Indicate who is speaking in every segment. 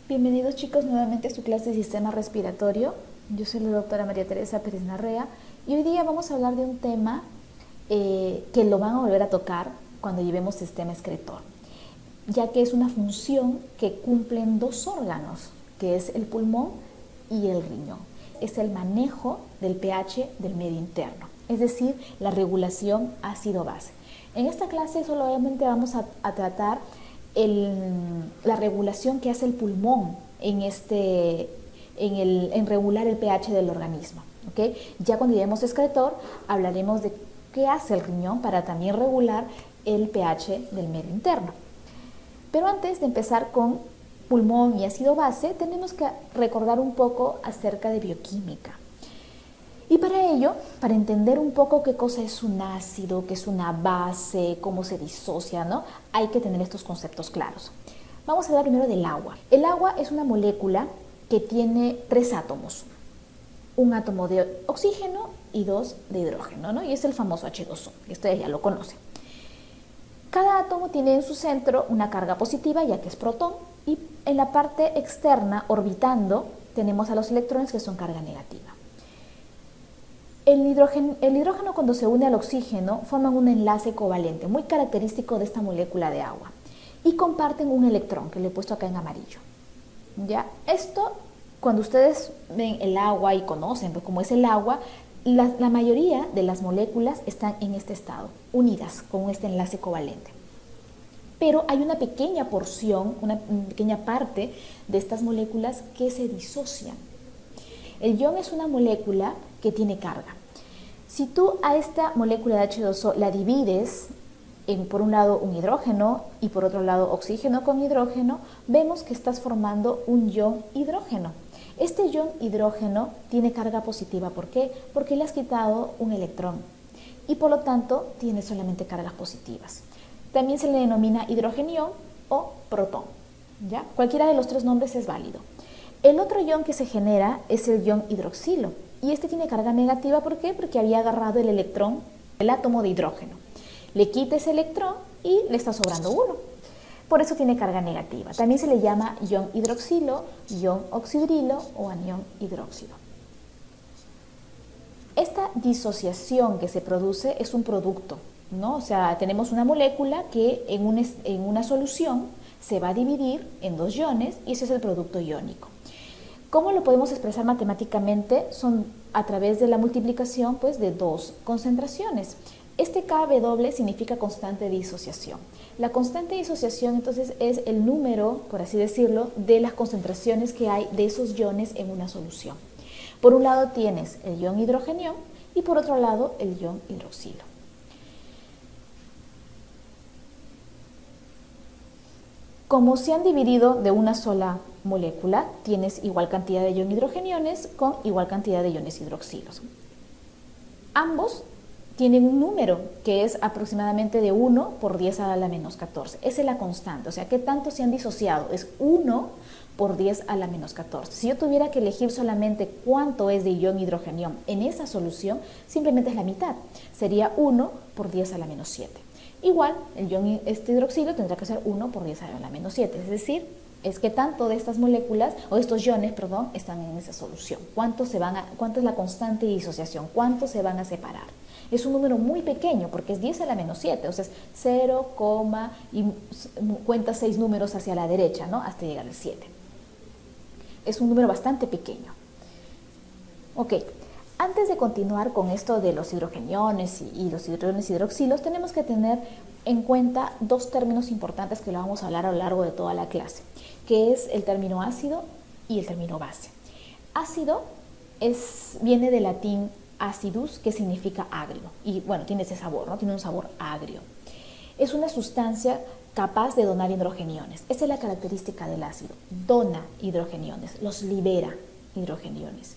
Speaker 1: Bienvenidos chicos nuevamente a su clase de sistema respiratorio. Yo soy la doctora María Teresa Pérez Narrea y hoy día vamos a hablar de un tema que lo van a volver a tocar cuando llevemos sistema excretor, ya que es una función que cumplen dos órganos, que es el pulmón y el riñón. Es el manejo del pH del medio interno, es decir, la regulación ácido-base. En esta clase solamente vamos a tratar la regulación que hace el pulmón en regular el pH del organismo. ¿Okay? Ya cuando lleguemos a excretor hablaremos de qué hace el riñón para también regular el pH del medio interno. Pero antes de empezar con pulmón y ácido base, tenemos que recordar un poco acerca de bioquímica. Y para ello, para entender un poco qué cosa es un ácido, qué es una base, cómo se disocia, ¿no? Hay que tener estos conceptos claros. Vamos a hablar primero del agua. El agua es una molécula que tiene 3 átomos. Un átomo de oxígeno y 2 de hidrógeno, ¿no? Y es el famoso H2O, que ustedes ya lo conocen. Cada átomo tiene en su centro una carga positiva, ya que es protón, y en la parte externa, orbitando, tenemos a los electrones, que son carga negativa. El hidrógeno cuando se une al oxígeno forman un enlace covalente muy característico de esta molécula de agua y comparten un electrón que le he puesto acá en amarillo. ¿Ya? Esto, cuando ustedes ven el agua y conocen cómo es el agua, la mayoría de las moléculas están en este estado, unidas con este enlace covalente. Pero hay una pequeña porción, una pequeña parte de estas moléculas que se disocian. El ion es una molécula que tiene carga. Si tú a esta molécula de H2O la divides en, por un lado, un hidrógeno y por otro lado oxígeno con hidrógeno, vemos que estás formando un ion hidrógeno. Este ion hidrógeno tiene carga positiva. ¿Por qué? Porque le has quitado un electrón y por lo tanto tiene solamente cargas positivas. También se le denomina hidrogenión o protón. ¿Ya? Cualquiera de los 3 nombres es válido. El otro ion que se genera es el ion hidroxilo y este tiene carga negativa. ¿Por qué? Porque había agarrado el electrón, el átomo de hidrógeno. Le quita ese electrón y le está sobrando uno. Por eso tiene carga negativa. También se le llama ion hidroxilo, ion oxidrilo o anión hidróxido. Esta disociación que se produce es un producto, ¿no? O sea, tenemos una molécula que en una solución se va a dividir en 2 iones y ese es el producto iónico. ¿Cómo lo podemos expresar matemáticamente? Son a través de la multiplicación pues, de 2 concentraciones. Este Kw significa constante de disociación. La constante de disociación entonces es el número, por así decirlo, de las concentraciones que hay de esos iones en una solución. Por un lado tienes el ion hidrogenión y por otro lado el ion hidroxilo. Como se han dividido de una sola molécula, tienes igual cantidad de ion hidrogeniones con igual cantidad de iones hidroxilos. Ambos tienen un número que es aproximadamente de 1 por 10 a la menos 14. Esa es la constante, o sea, ¿qué tanto se han disociado? Es 1 por 10 a la menos 14. Si yo tuviera que elegir solamente cuánto es de ion hidrogenión en esa solución, simplemente es la mitad. Sería 1 por 10 a la menos 7. Igual, el ion hidroxilo tendrá que ser 1 por 10 a la menos 7, es decir, es que tanto de estas moléculas, o estos iones, perdón, están en esa solución. ¿Cuánto es la constante de disociación? ¿Cuánto se van a separar? Es un número muy pequeño porque es 10 a la menos 7, o sea, es 0, y cuenta 6 números hacia la derecha, ¿no? Hasta llegar al 7. Es un número bastante pequeño. Ok, antes de continuar con esto de los hidrogeniones y los iones hidroxilos, tenemos que tener en cuenta 2 términos importantes que lo vamos a hablar a lo largo de toda la clase, que es el término ácido y el término base. Ácido viene del latín acidus, que significa agrio, y bueno, tiene ese sabor, ¿no? Tiene un sabor agrio. Es una sustancia capaz de donar hidrogeniones. Esa es la característica del ácido. Dona hidrogeniones, los libera hidrogeniones.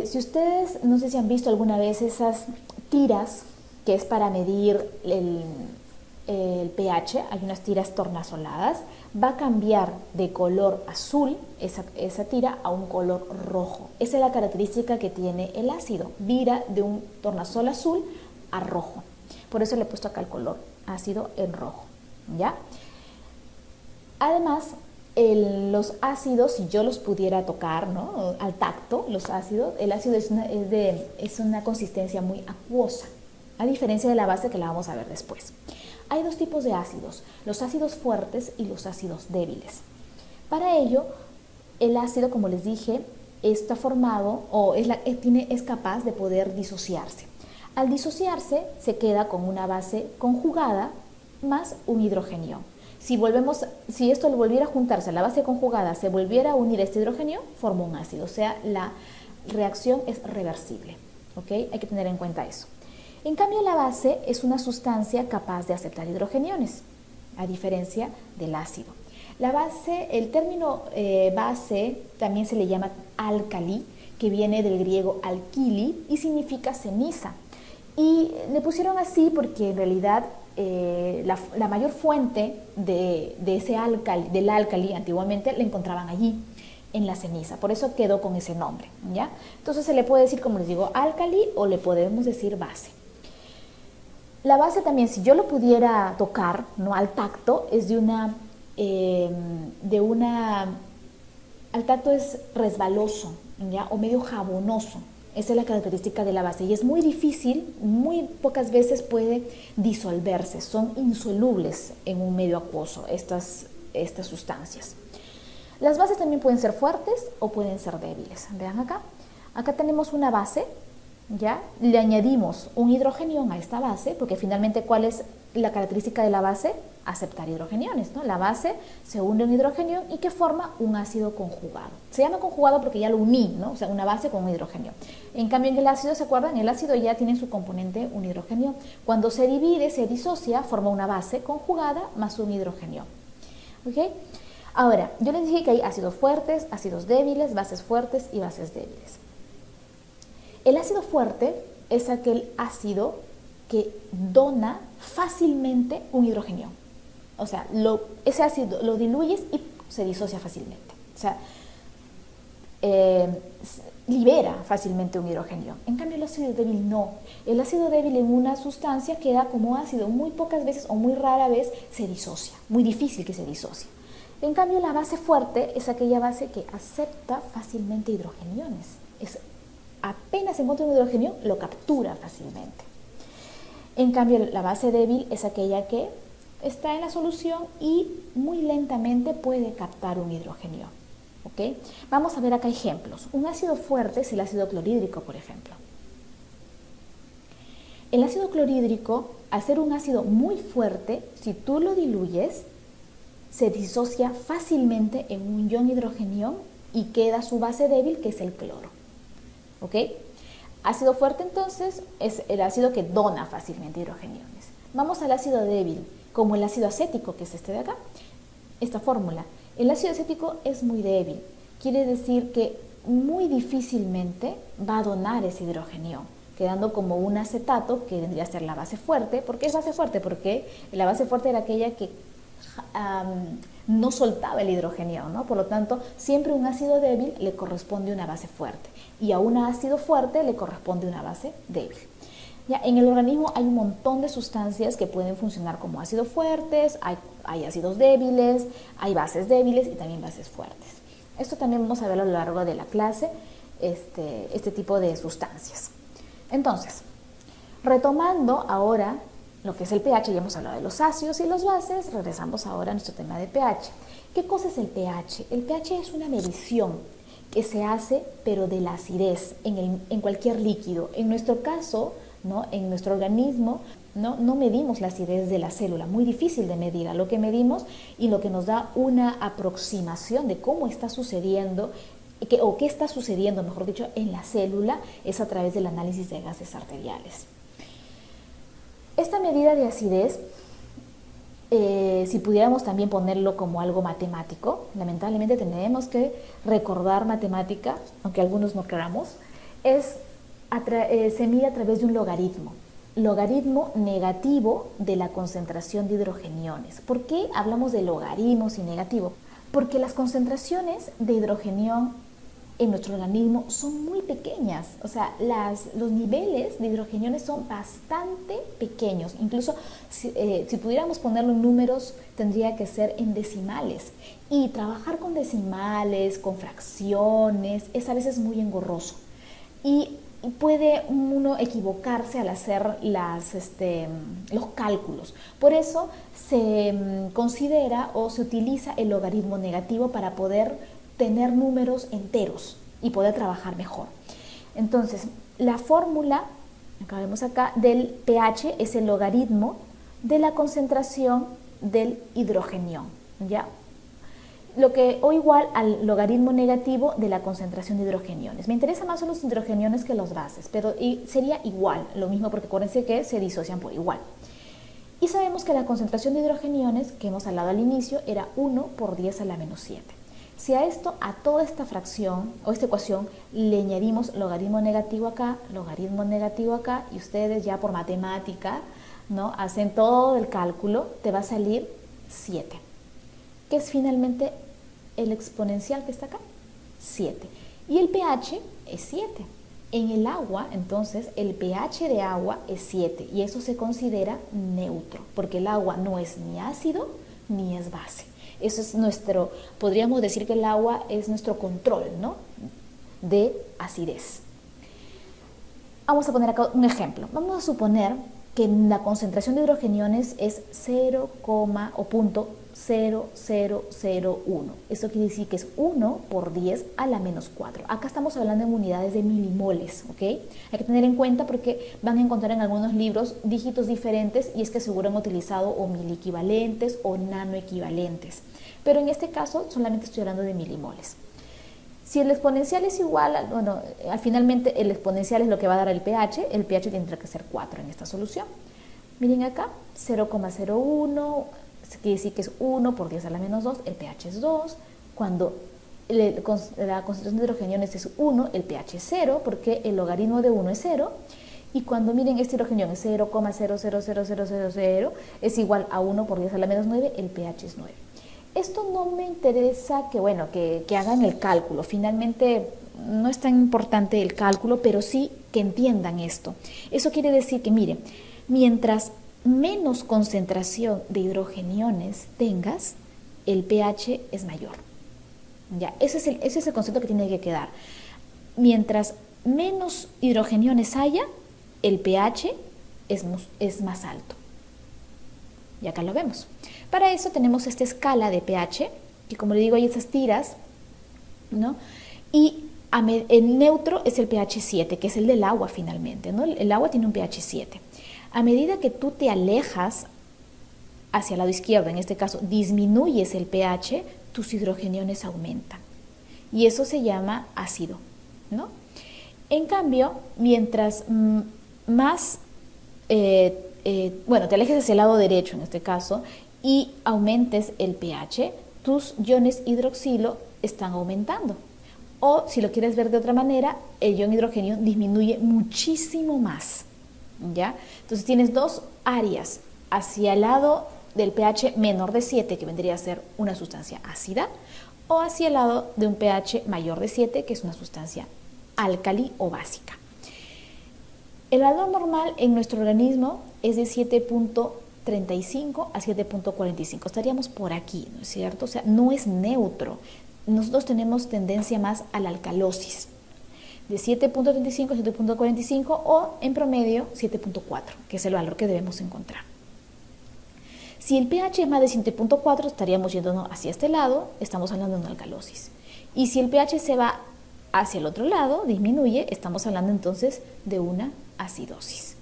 Speaker 1: Si ustedes, no sé si han visto alguna vez esas tiras que es para medir el pH, hay unas tiras tornasoladas, va a cambiar de color azul esa tira a un color rojo. Esa es la característica que tiene el ácido, vira de un tornasol azul a rojo. Por eso le he puesto acá el color ácido en rojo, ¿ya? Además, los ácidos, si yo los pudiera tocar, ¿no?, al tacto, los ácidos, el ácido es una consistencia muy acuosa, a diferencia de la base que la vamos a ver después. Hay dos tipos de ácidos, los ácidos fuertes y los ácidos débiles. Para ello, el ácido, como les dije, está formado o es capaz de poder disociarse. Al disociarse, se queda con una base conjugada más un hidrogenio. Si esto lo volviera a juntarse, la base conjugada se volviera a unir a este hidrogenio, forma un ácido, o sea, la reacción es reversible, ¿ok? Hay que tener en cuenta eso. En cambio, la base es una sustancia capaz de aceptar hidrogeniones, a diferencia del ácido. La base, el término base también se le llama álcali, que viene del griego alkili y significa ceniza. Y le pusieron así porque en realidad la mayor fuente del álcali antiguamente la encontraban allí, en la ceniza. Por eso quedó con ese nombre, ¿ya? Entonces se le puede decir, como les digo, álcali o le podemos decir base. La base también, si yo lo pudiera tocar, ¿no?, al tacto, es al tacto es resbaloso, ¿ya?, o medio jabonoso. Esa es la característica de la base y es muy difícil, muy pocas veces puede disolverse, son insolubles en un medio acuoso estas sustancias. Las bases también pueden ser fuertes o pueden ser débiles. Vean acá tenemos una base, ¿ya? Le añadimos un hidrogenio a esta base, porque finalmente, ¿cuál es la característica de la base? Aceptar hidrogeniones, ¿no? La base se une a un hidrogenio y que forma un ácido conjugado. Se llama conjugado porque ya lo uní, ¿no? O sea, una base con un hidrogenio. En cambio, en el ácido, ¿se acuerdan? El ácido ya tiene en su componente un hidrogenio. Cuando se divide, se disocia, forma una base conjugada más un hidrogenio. ¿Ok? Ahora, yo les dije que hay ácidos fuertes, ácidos débiles, bases fuertes y bases débiles. El ácido fuerte es aquel ácido que dona fácilmente un hidrogenio. O sea, ese ácido lo diluyes y se disocia fácilmente. O sea, libera fácilmente un hidrogenio. En cambio, el ácido débil no. El ácido débil en una sustancia queda como ácido. Muy pocas veces o muy rara vez se disocia. Muy difícil que se disocie. En cambio, la base fuerte es aquella base que acepta fácilmente hidrogeniones. Apenas encuentra un hidrogenio, lo captura fácilmente. En cambio, la base débil es aquella que está en la solución y muy lentamente puede captar un hidrogenio. ¿Ok? Vamos a ver acá ejemplos. Un ácido fuerte es el ácido clorhídrico, por ejemplo. El ácido clorhídrico, al ser un ácido muy fuerte, si tú lo diluyes, se disocia fácilmente en un ion hidrogenio y queda su base débil, que es el cloro. ¿Ok? Ácido fuerte, entonces, es el ácido que dona fácilmente hidrogeniones. Vamos al ácido débil, como el ácido acético, que es este de acá, esta fórmula. El ácido acético es muy débil, quiere decir que muy difícilmente va a donar ese hidrogenio, quedando como un acetato que vendría a ser la base fuerte. ¿Por qué es base fuerte? Porque la base fuerte era aquella que no soltaba el hidrogenio, ¿no? Por lo tanto, siempre a un ácido débil le corresponde una base fuerte y a un ácido fuerte le corresponde una base débil. Ya, en el organismo hay un montón de sustancias que pueden funcionar como ácidos fuertes, hay ácidos débiles, hay bases débiles y también bases fuertes. Esto también vamos a ver a lo largo de la clase, este tipo de sustancias. Entonces, retomando ahora lo que es el pH, ya hemos hablado de los ácidos y los bases, regresamos ahora a nuestro tema de pH. ¿Qué cosa es el pH? El pH es una medición que se hace, pero de la acidez en cualquier líquido. En nuestro caso, ¿no?, en nuestro organismo, no medimos la acidez de la célula, muy difícil de medir. Lo que medimos y lo que nos da una aproximación de cómo está sucediendo, o qué está sucediendo, mejor dicho, en la célula, es a través del análisis de gases arteriales. Esta medida de acidez, si pudiéramos también ponerlo como algo matemático, lamentablemente tenemos que recordar matemática, aunque algunos no queramos, se mide a través de un logaritmo negativo de la concentración de hidrogeniones. ¿Por qué hablamos de logaritmos y negativo? Porque las concentraciones de hidrogenión en nuestro organismo son muy pequeñas, o sea, los niveles de hidrogeniones son bastante pequeños, incluso si pudiéramos ponerlo en números tendría que ser en decimales, y trabajar con decimales, con fracciones, es a veces muy engorroso y puede uno equivocarse al hacer los cálculos. Por eso se considera o se utiliza el logaritmo negativo para poder tener números enteros y poder trabajar mejor. Entonces, la fórmula, acá vemos acá, del pH es el logaritmo de la concentración del hidrogenión, ¿ya? O igual al logaritmo negativo de la concentración de hidrogeniones. Me interesa más son los hidrogeniones que los bases, pero sería igual, lo mismo porque acuérdense que se disocian por igual. Y sabemos que la concentración de hidrogeniones que hemos hablado al inicio era 1 por 10 a la menos 7. Si a esto, a toda esta fracción o esta ecuación le añadimos logaritmo negativo acá, y ustedes ya por matemática, ¿no?, hacen todo el cálculo, te va a salir 7, que es finalmente el exponencial que está acá, 7. Y el pH es 7. En el agua, entonces, el pH de agua es 7 y eso se considera neutro, porque el agua no es ni ácido ni es base. Eso es podríamos decir que el agua es nuestro control, ¿no?, de acidez. Vamos a poner acá un ejemplo. Vamos a suponer que la concentración de hidrogeniones es 0,0001. Eso quiere decir que es 1 por 10 a la menos 4. Acá estamos hablando en unidades de milimoles, ¿ok? Hay que tener en cuenta porque van a encontrar en algunos libros dígitos diferentes y es que seguro han utilizado o miliequivalentes o nanoequivalentes. Pero en este caso solamente estoy hablando de milimoles. Si el exponencial es igual, finalmente el exponencial es lo que va a dar el pH tendrá que ser 4 en esta solución. Miren acá, 0,01, quiere decir que es 1 por 10 a la menos 2, el pH es 2. Cuando la concentración de hidrogeniones es 1, el pH es 0, porque el logaritmo de 1 es 0. Y cuando miren este hidrogenión es 0,000000, es igual a 1 por 10 a la menos 9, el pH es 9. Esto no me interesa que hagan el cálculo, finalmente no es tan importante el cálculo, pero sí que entiendan esto. Eso quiere decir que, miren, mientras menos concentración de hidrogeniones tengas, el pH es mayor. Ya, ese es el concepto que tiene que quedar. Mientras menos hidrogeniones haya, el pH es más alto. Y acá lo vemos. Para eso tenemos esta escala de pH, que como le digo hay esas tiras, ¿no? Y el neutro es el pH 7, que es el del agua finalmente, ¿no? El agua tiene un pH 7. A medida que tú te alejas hacia el lado izquierdo, en este caso disminuyes el pH, tus hidrogeniones aumentan. Y eso se llama ácido, ¿no? En cambio, mientras más te alejes hacia el lado derecho en este caso y aumentes el pH, tus iones hidroxilo están aumentando. O si lo quieres ver de otra manera, el ion hidrogenio disminuye muchísimo más, ¿ya? Entonces tienes dos áreas, hacia el lado del pH menor de 7, que vendría a ser una sustancia ácida, o hacia el lado de un pH mayor de 7, que es una sustancia álcali o básica. El valor normal en nuestro organismo es de 7.35 a 7.45. Estaríamos por aquí, ¿no es cierto? O sea, no es neutro. Nosotros tenemos tendencia más a la alcalosis. De 7.35 a 7.45 o en promedio 7.4, que es el valor que debemos encontrar. Si el pH es más de 7.4, estaríamos yéndonos hacia este lado, estamos hablando de una alcalosis. Y si el pH se va hacia el otro lado, disminuye, estamos hablando entonces de una acidosis.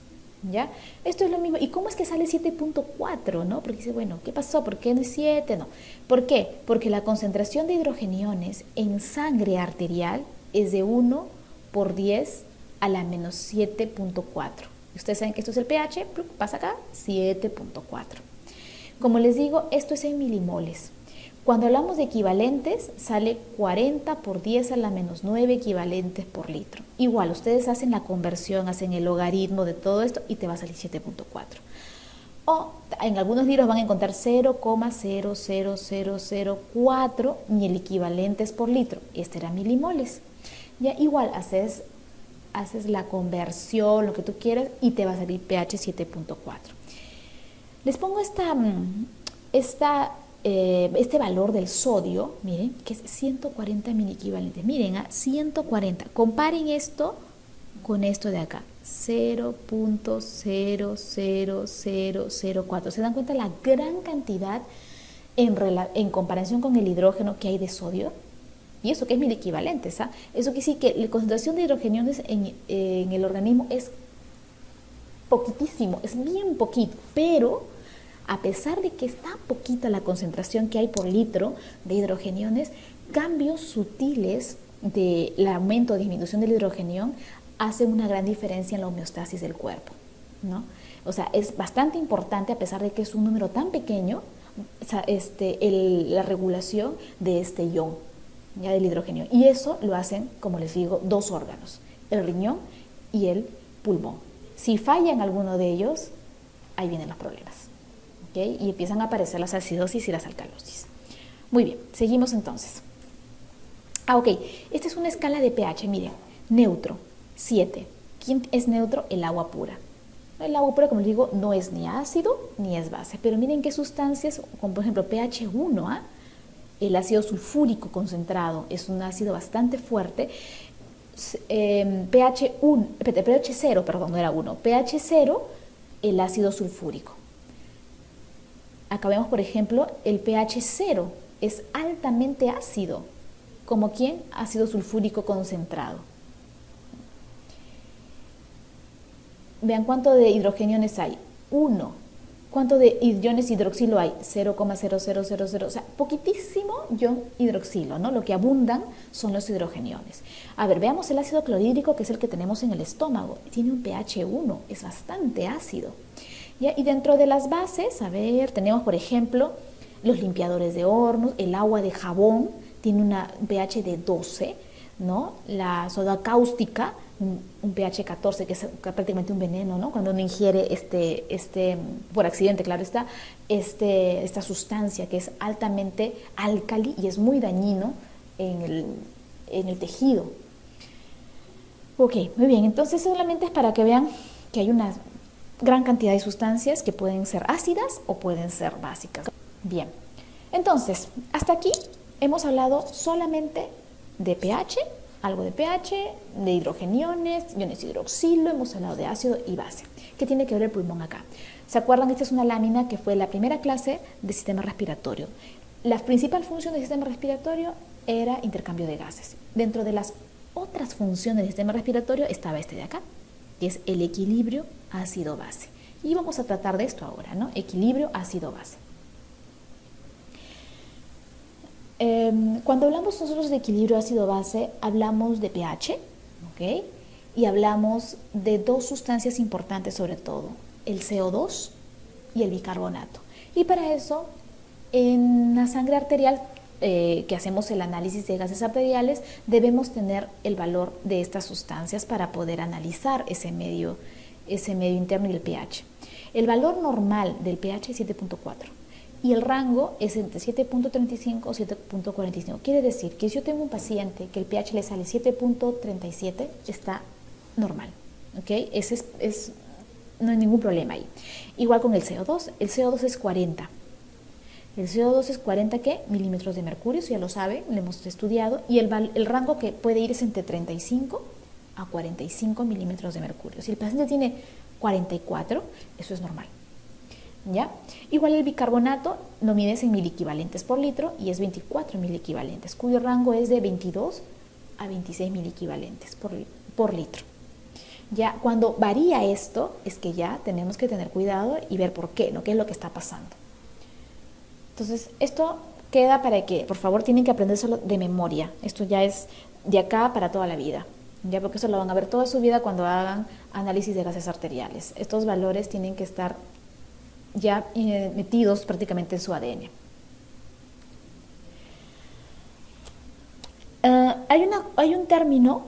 Speaker 1: ¿Ya? Esto es lo mismo. ¿Y cómo es que sale 7.4? ¿No? Porque dice, bueno, ¿qué pasó? ¿Por qué no es 7? No. ¿Por qué? Porque la concentración de hidrogeniones en sangre arterial es de 1 por 10 a la menos 7.4. Ustedes saben que esto es el pH, pasa acá, 7.4. Como les digo, esto es en milimoles. Cuando hablamos de equivalentes, sale 40 por 10 a la menos 9 equivalentes por litro. Igual, ustedes hacen la conversión, hacen el logaritmo de todo esto y te va a salir 7.4. O en algunos libros van a encontrar 0,00004 y el equivalente es por litro. Este era milimoles. Ya igual haces la conversión, lo que tú quieras, y te va a salir pH 7.4. Les pongo este valor del sodio, miren, que es 140 miliequivalentes. Miren, 140. Comparen esto con esto de acá, 0.00004. ¿Se dan cuenta la gran cantidad en comparación con el hidrógeno que hay de sodio? Y eso que es miliequivalente, ¿sabes? Eso quiere decir que la concentración de hidrogeniones en el organismo es poquitísimo, es bien poquito, pero a pesar de que está poquita la concentración que hay por litro de hidrogeniones, cambios sutiles del aumento o disminución del hidrogenión hacen una gran diferencia en la homeostasis del cuerpo, ¿no? O sea, es bastante importante, a pesar de que es un número tan pequeño, la regulación de este ion, ya del hidrogenio. Y eso lo hacen, como les digo, dos órganos, el riñón y el pulmón. Si fallan alguno de ellos, ahí vienen los problemas, ¿okay? Y empiezan a aparecer las acidosis y las alcalosis. Muy bien, seguimos entonces. Ok, esta es una escala de pH, miren, neutro, 7. ¿Quién es neutro? El agua pura. El agua pura, como les digo, no es ni ácido ni es base, pero miren qué sustancias, como por ejemplo pH 1, el ácido sulfúrico concentrado es un ácido bastante fuerte. pH 0, perdón, no era 1, pH 0, el ácido sulfúrico. Acá vemos, por ejemplo, el pH 0 es altamente ácido. ¿Como quién? Ácido sulfúrico concentrado. Vean cuánto de hidrogeniones hay. 1. ¿Cuánto de iones hidroxilo hay? 0,0000, o sea, poquitísimo ion hidroxilo, ¿no? Lo que abundan son los hidrogeniones. A ver, veamos el ácido clorhídrico, que es el que tenemos en el estómago. Tiene un pH 1, es bastante ácido. ¿Ya? Y dentro de las bases, a ver, tenemos, por ejemplo, los limpiadores de hornos, el agua de jabón tiene un pH de 12, ¿no? La soda cáustica, un pH 14, que es prácticamente un veneno, ¿no? Cuando uno ingiere por accidente, claro está, esta sustancia que es altamente álcali y es muy dañino en el tejido. Ok, muy bien, entonces solamente es para que vean que hay una gran cantidad de sustancias que pueden ser ácidas o pueden ser básicas. Bien, entonces, hasta aquí hemos hablado solamente de pH, algo de pH, de hidrogeniones, iones hidroxilo, hemos hablado de ácido y base. ¿Qué tiene que ver el pulmón acá? ¿Se acuerdan? Esta es una lámina que fue la primera clase de sistema respiratorio. La principal función del sistema respiratorio era intercambio de gases. Dentro de las otras funciones del sistema respiratorio estaba este de acá, que es el equilibrio ácido-base. Y vamos a tratar de esto ahora, ¿no? Equilibrio ácido-base. Cuando hablamos nosotros de equilibrio ácido-base, hablamos de pH, ¿ok? Y hablamos de dos sustancias importantes sobre todo, el CO2 y el bicarbonato. Y para eso, en la sangre arterial, que hacemos el análisis de gases arteriales, debemos tener el valor de estas sustancias para poder analizar ese medio interno y el pH. El valor normal del pH es 7.4. Y el rango es entre 7.35 o 7.45. Quiere decir que si yo tengo un paciente que el pH le sale 7.37, está normal, ¿ok? No hay ningún problema ahí. Igual con el CO2. El CO2 es 40. El CO2 es 40, ¿qué? Milímetros de mercurio, eso ya lo saben, lo hemos estudiado. Y el rango que puede ir es entre 35 a 45 milímetros de mercurio. Si el paciente tiene 44, eso es normal. ¿Ya? Igual el bicarbonato lo mides en miliequivalentes por litro y es 24 miliequivalentes, cuyo rango es de 22 a 26 miliequivalentes por litro. Ya cuando varía esto, es que ya tenemos que tener cuidado y ver por qué, ¿no? ¿Qué es lo que está pasando? Entonces, esto queda para que, por favor, tienen que aprendérselo de memoria. Esto ya es de acá para toda la vida, ya, porque eso lo van a ver toda su vida cuando hagan análisis de gases arteriales. Estos valores tienen que estar ya metidos prácticamente en su ADN. Hay un término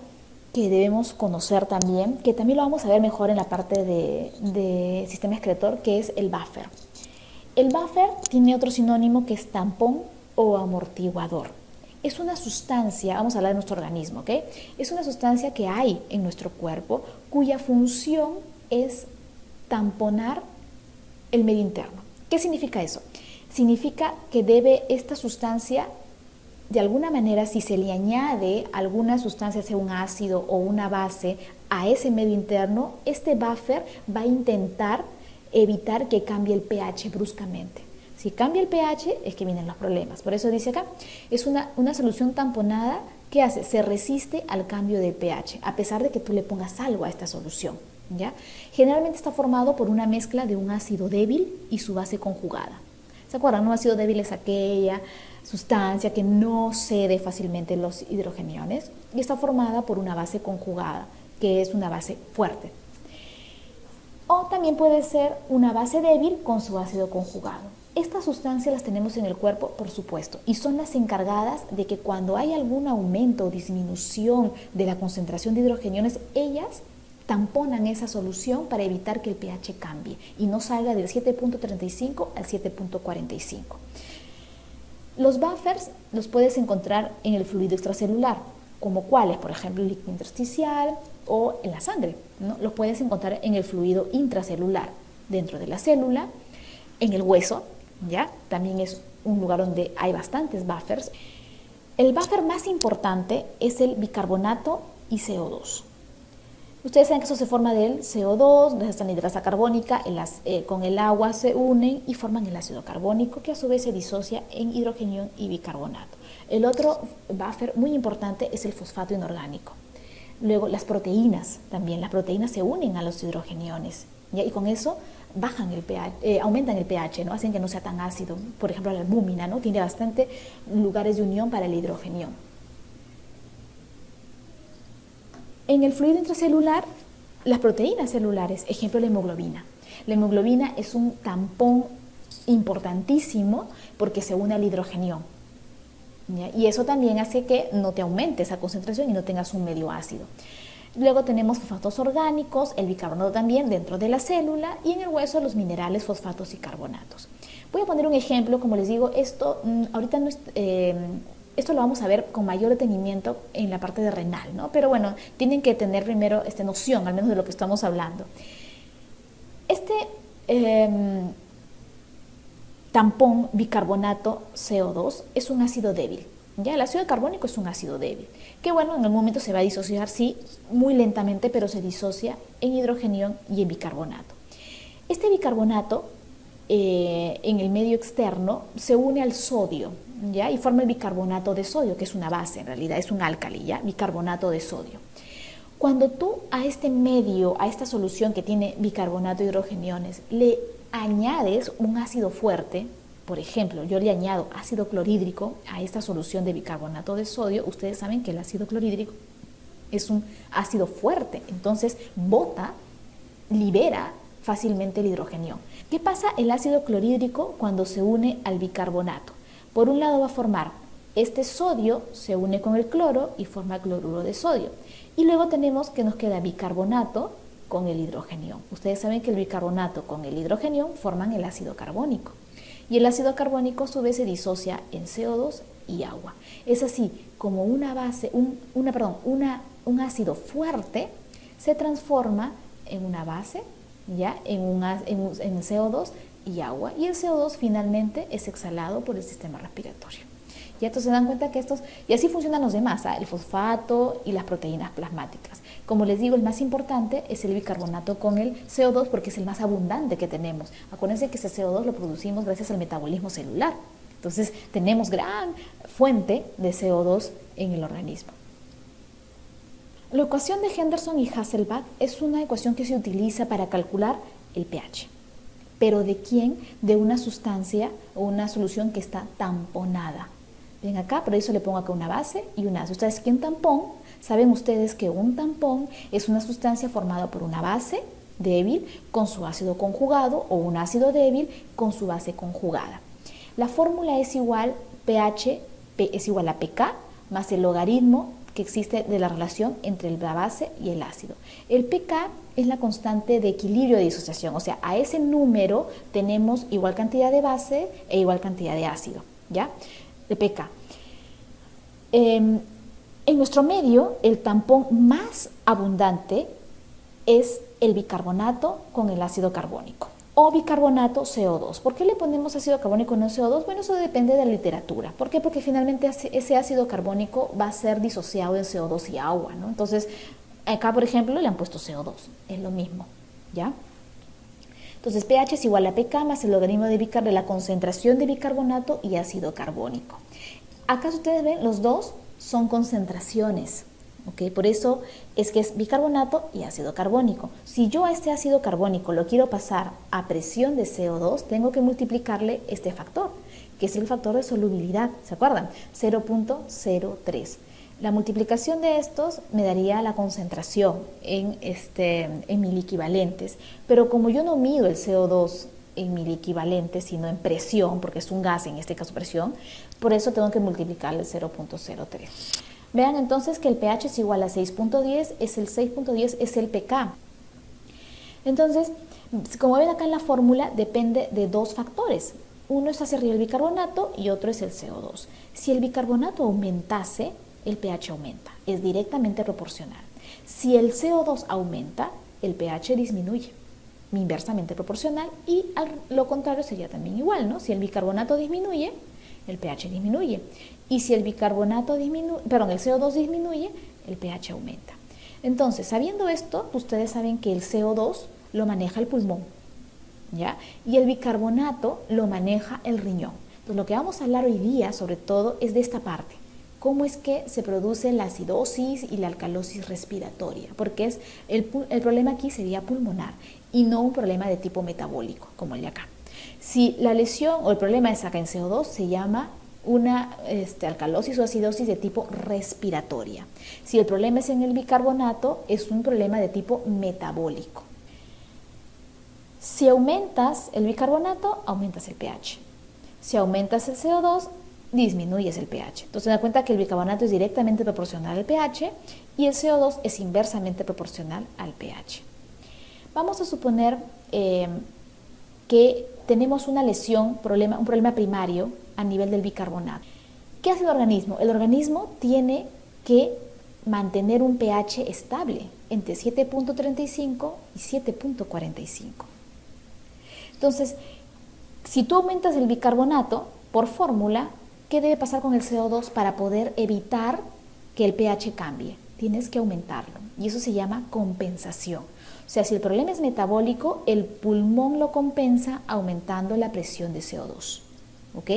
Speaker 1: que debemos conocer también, que también lo vamos a ver mejor en la parte de sistema excretor, que es el buffer. El buffer tiene otro sinónimo que es tampón o amortiguador. es una sustancia, vamos a hablar de nuestro organismo, ¿ok? Es una sustancia que hay en nuestro cuerpo cuya función es tamponar el medio interno. ¿Qué significa eso? Significa que debe esta sustancia, de alguna manera, si se le añade alguna sustancia, sea un ácido o una base, a ese medio interno, este buffer va a intentar evitar que cambie el pH bruscamente. Si cambia el pH es que vienen los problemas. Por eso dice acá, es una solución tamponada. ¿Qué hace? Se resiste al cambio del pH, a pesar de que tú le pongas algo a esta solución, ¿ya? Generalmente está formado por una mezcla de un ácido débil y su base conjugada. ¿Se acuerdan? Un ácido débil es aquella sustancia que no cede fácilmente los hidrogeniones y está formada por una base conjugada, que es una base fuerte. O también puede ser una base débil con su ácido conjugado. Estas sustancias las tenemos en el cuerpo, por supuesto, y son las encargadas de que cuando hay algún aumento o disminución de la concentración de hidrogeniones, ellas tamponan esa solución para evitar que el pH cambie y no salga del 7.35 al 7.45. Los buffers los puedes encontrar en el fluido extracelular, como cuáles, por ejemplo, el líquido intersticial o en la sangre, ¿no? Los puedes encontrar en el fluido intracelular, dentro de la célula, en el hueso, ¿ya? También es un lugar donde hay bastantes buffers. El buffer más importante es el bicarbonato y CO2. Ustedes saben que eso se forma del CO2, de esta anhidrasa carbónica, con el agua se unen y forman el ácido carbónico, que a su vez se disocia en hidrogenión y bicarbonato. El otro buffer muy importante es el fosfato inorgánico. Luego las proteínas también, las proteínas se unen a los hidrogeniones, ¿ya? Y con eso bajan el pH, aumentan el pH, ¿no? Hacen que no sea tan ácido. Por ejemplo, la albúmina, ¿no? Tiene bastante lugares de unión para el hidrogenión. En el fluido intracelular, las proteínas celulares, ejemplo la hemoglobina. La hemoglobina es un tampón importantísimo porque se une al hidrogenión, ¿ya? Y eso también hace que no te aumente esa concentración y no tengas un medio ácido. Luego tenemos fosfatos orgánicos, el bicarbonato también dentro de la célula y en el hueso los minerales, fosfatos y carbonatos. Voy a poner un ejemplo, como les digo, esto ahorita no es... Esto lo vamos a ver con mayor detenimiento en la parte de renal, ¿no? Pero bueno, tienen que tener primero noción, al menos de lo que estamos hablando. Tampón bicarbonato CO2 es un ácido débil. ¿Ya? El ácido carbónico es un ácido débil, que bueno, en algún momento se va a disociar, sí, muy lentamente, pero se disocia en hidrogenión y en bicarbonato. Este bicarbonato en el medio externo se une al sodio, ¿ya? Y forma el bicarbonato de sodio, que es una base, en realidad es un álcali, ¿ya? Bicarbonato de sodio. Cuando tú a este medio, a esta solución que tiene bicarbonato de hidrogeniones, le añades un ácido fuerte, por ejemplo, yo le añado ácido clorhídrico a esta solución de bicarbonato de sodio, ustedes saben que el ácido clorhídrico es un ácido fuerte, entonces bota, libera fácilmente el hidrogenión. ¿Qué pasa el ácido clorhídrico cuando se une al bicarbonato? Por un lado va a formar este sodio, se une con el cloro y forma cloruro de sodio. Y luego tenemos que nos queda bicarbonato con el hidrogenión. Ustedes saben que el bicarbonato con el hidrogenión forman el ácido carbónico. Y el ácido carbónico a su vez se disocia en CO2 y agua. Es así como una base, un ácido fuerte se transforma en una base, ¿ya? en CO2 y agua. Y el CO2 finalmente es exhalado por el sistema respiratorio. Ya entonces se dan cuenta que y así funcionan los demás, el fosfato y las proteínas plasmáticas. Como les digo, el más importante es el bicarbonato con el CO2 porque es el más abundante que tenemos. Acuérdense que ese CO2 lo producimos gracias al metabolismo celular. Entonces tenemos gran fuente de CO2 en el organismo. La ecuación de Henderson y Hasselbalch es una ecuación que se utiliza para calcular el pH. ¿Pero de quién? De una sustancia o una solución que está tamponada. Ven acá, por eso le pongo acá una base y una ácido. Ustedes que un tampón, saben ustedes que un tampón es una sustancia formada por una base débil con su ácido conjugado o un ácido débil con su base conjugada. La fórmula es igual, pH es igual a pK más el logaritmo que existe de la relación entre la base y el ácido. El pK es la constante de equilibrio de disociación, o sea, a ese número tenemos igual cantidad de base e igual cantidad de ácido, ¿ya? De pK. En nuestro medio, el tampón más abundante es el bicarbonato con el ácido carbónico o bicarbonato CO2. ¿Por qué le ponemos ácido carbónico y no CO2? Bueno, eso depende de la literatura. ¿Por qué? Porque finalmente ese ácido carbónico va a ser disociado en CO2 y agua, ¿no? Entonces, acá, por ejemplo, le han puesto CO2. Es lo mismo, ¿ya? Entonces, pH es igual a pK más el logaritmo de la concentración de bicarbonato y ácido carbónico. Acá, si ustedes ven, los dos son concentraciones, ¿ok? Por eso es que es bicarbonato y ácido carbónico. Si yo a este ácido carbónico lo quiero pasar a presión de CO2, tengo que multiplicarle este factor, que es el factor de solubilidad, ¿se acuerdan? 0.03. La multiplicación de estos me daría la concentración en miliequivalentes, pero como yo no mido el CO2 en miliequivalentes, sino en presión, porque es un gas, en este caso presión, por eso tengo que multiplicarle el 0.03. Vean entonces que el pH es igual a 6.10, el 6.10 es el pK. Entonces, como ven acá en la fórmula, depende de dos factores. Uno es hacia arriba el bicarbonato y otro es el CO2. Si el bicarbonato aumentase, el pH aumenta, es directamente proporcional. Si el CO2 aumenta, el pH disminuye, inversamente proporcional, y lo contrario sería también igual, ¿no? Si el bicarbonato disminuye, el pH disminuye, y si el el CO2 disminuye, el pH aumenta. Entonces, sabiendo esto, ustedes saben que el CO2 lo maneja el pulmón, ¿ya? Y el bicarbonato lo maneja el riñón. Entonces, lo que vamos a hablar hoy día, sobre todo, es de esta parte. Cómo es que se produce la acidosis y la alcalosis respiratoria, porque el problema aquí sería pulmonar y no un problema de tipo metabólico, como el de acá. Si la lesión o el problema es acá en CO2, se llama una alcalosis o acidosis de tipo respiratoria. Si el problema es en el bicarbonato, es un problema de tipo metabólico. Si aumentas el bicarbonato, aumentas el pH. Si aumentas el CO2, disminuyes el pH. Entonces, se da cuenta que el bicarbonato es directamente proporcional al pH y el CO2 es inversamente proporcional al pH. Vamos a suponer que tenemos una lesión, un problema primario a nivel del bicarbonato. ¿Qué hace el organismo? El organismo tiene que mantener un pH estable entre 7.35 y 7.45. Entonces, si tú aumentas el bicarbonato, por fórmula, ¿qué debe pasar con el CO2 para poder evitar que el pH cambie? Tienes que aumentarlo y eso se llama compensación. O sea, si el problema es metabólico, el pulmón lo compensa aumentando la presión de CO2. ¿Ok?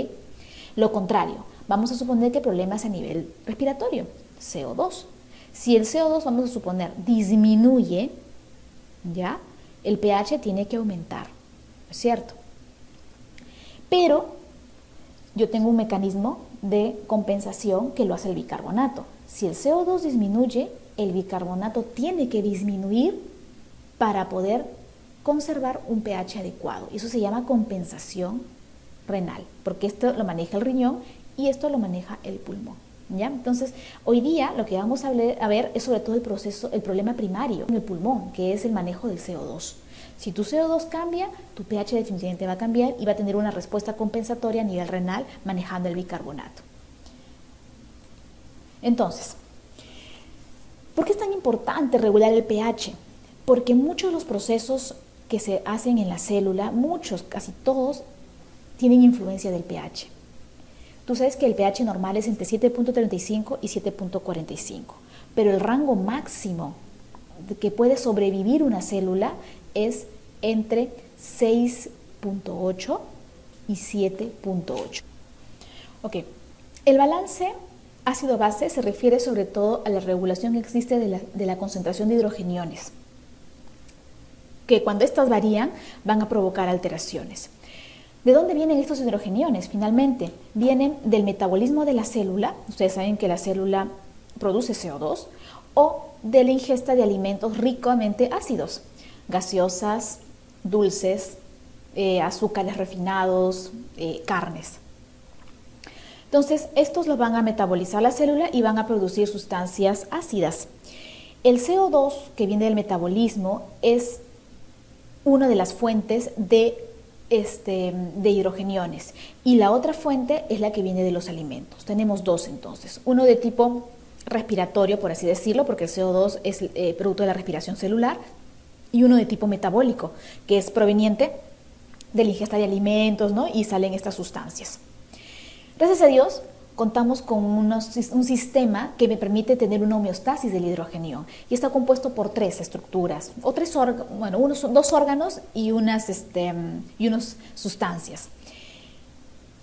Speaker 1: Lo contrario, vamos a suponer que el problema es a nivel respiratorio, CO2. Si el CO2, vamos a suponer, disminuye, ¿ya? El pH tiene que aumentar, ¿es cierto? Pero yo tengo un mecanismo de compensación que lo hace el bicarbonato. Si el CO2 disminuye, el bicarbonato tiene que disminuir para poder conservar un pH adecuado. Y eso se llama compensación renal, porque esto lo maneja el riñón y esto lo maneja el pulmón, ¿ya? Entonces, hoy día lo que vamos a ver es sobre todo el problema primario en el pulmón, que es el manejo del CO2. Si tu CO2 cambia, tu pH definitivamente va a cambiar y va a tener una respuesta compensatoria a nivel renal manejando el bicarbonato. Entonces, ¿por qué es tan importante regular el pH? Porque muchos de los procesos que se hacen en la célula, casi todos, tienen influencia del pH. Tú sabes que el pH normal es entre 7.35 y 7.45, pero el rango máximo que puede sobrevivir una célula es entre 6.8 y 7.8. Ok, el balance ácido-base se refiere sobre todo a la regulación que existe de la concentración de hidrogeniones, que cuando estas varían van a provocar alteraciones. ¿De dónde vienen estos hidrogeniones? Finalmente, vienen del metabolismo de la célula. Ustedes saben que la célula produce CO2, o de la ingesta de alimentos ricamente ácidos, gaseosas, dulces, azúcares refinados, carnes. Entonces, estos los van a metabolizar la célula y van a producir sustancias ácidas. El CO2 que viene del metabolismo es una de las fuentes de de hidrogeniones y la otra fuente es la que viene de los alimentos. Tenemos dos entonces, uno de tipo respiratorio, por así decirlo, porque el CO2 es producto de la respiración celular, y uno de tipo metabólico, que es proveniente de la ingesta de alimentos, ¿no? Y salen estas sustancias. Gracias a Dios, contamos con un sistema que me permite tener una homeostasis del hidrogenio y está compuesto por tres estructuras, o dos órganos y unas sustancias.